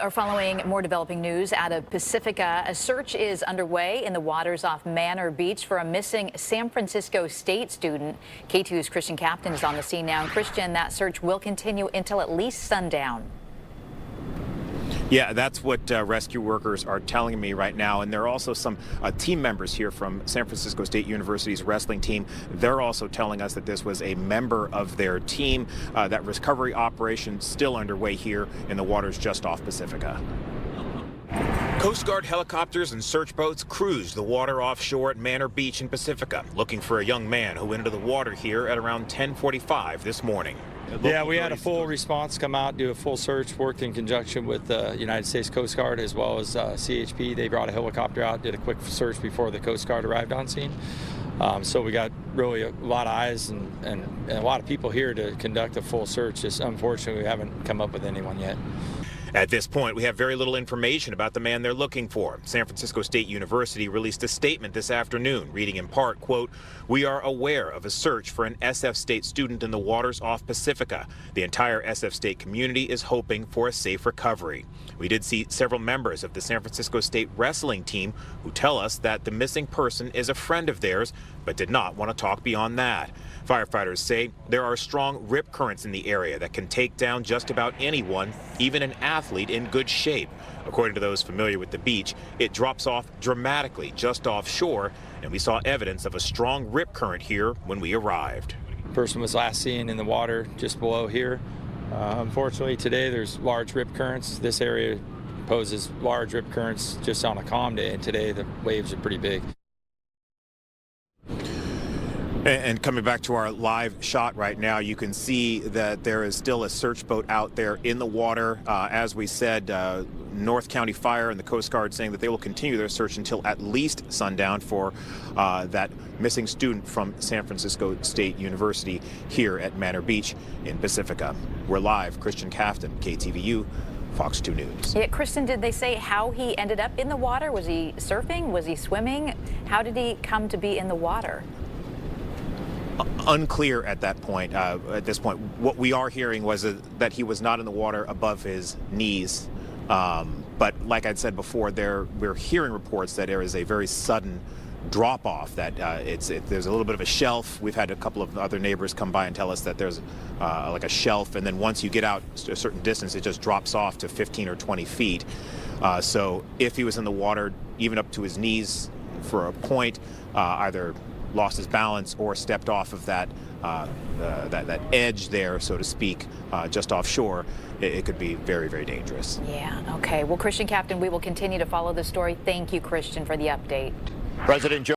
are following more developing news out of Pacifica. A search is underway in the waters off Manor Beach for a missing San Francisco State student. KTVU's Christian Captain is on the scene now. And Christian, that search will continue until at least sundown. Yeah, that's what rescue workers are telling me right now. And there are also some team members here from San Francisco State University's wrestling team. They're also telling us that this was a member of their team. That recovery operation still underway here in the waters just off Pacifica. Coast Guard helicopters and search boats cruised the water offshore at Manor Beach in Pacifica, looking for a young man who went into the water here at around 10:45 this morning. Yeah, we had a full response come out, do a full search, worked in conjunction with the United States Coast Guard as well as CHP. They brought a helicopter out, did a quick search before the Coast Guard arrived on scene. So we got really a lot of eyes and a lot of people here to conduct a full search. Just unfortunately, we haven't come up with anyone yet. At this point, we have very little information about the man they're looking for. San Francisco State University released a statement this afternoon, reading in part, quote, "We are aware of a search for an SF State student in the waters off Pacifica. The entire SF State community is hoping for a safe recovery." We did see several members of the San Francisco State wrestling team who tell us that the missing person is a friend of theirs, but did not want to talk beyond that. Firefighters say there are strong rip currents in the area that can take down just about anyone, even an athlete in good shape. According to those familiar with the beach, it drops off dramatically just offshore, and we saw evidence of a strong rip current here when we arrived. The person was last seen in the water just below here. Unfortunately, today there's large rip currents. This area poses large rip currents just on a calm day, and today the waves are pretty big. And coming back to our live shot right now, you can see that there is still a search boat out there in the water. As we said, North County Fire and the Coast Guard saying that they will continue their search until at least sundown for that missing student from San Francisco State University here at Manor Beach in Pacifica. We're live. Christian Captain, KTVU, Fox 2 News. Yeah, Kristen, did they say how he ended up in the water? Was he surfing? Was he swimming? How did he come to be in the water? Unclear at that point. At this point, what we are hearing was that he was not in the water above his knees. But like I'd said before, we're hearing reports that there is a very sudden drop off. That there's a little bit of a shelf. We've had a couple of other neighbors come by and tell us that there's like a shelf, and then once you get out a certain distance, it just drops off to 15 or 20 feet. So if he was in the water, even up to his knees for a point, either lost his balance or stepped off of that edge there, so to speak, just offshore, it could be very, very dangerous. Yeah, okay. Well, Christian Captain, we will continue to follow the story. Thank you, Christian, for the update. President Joe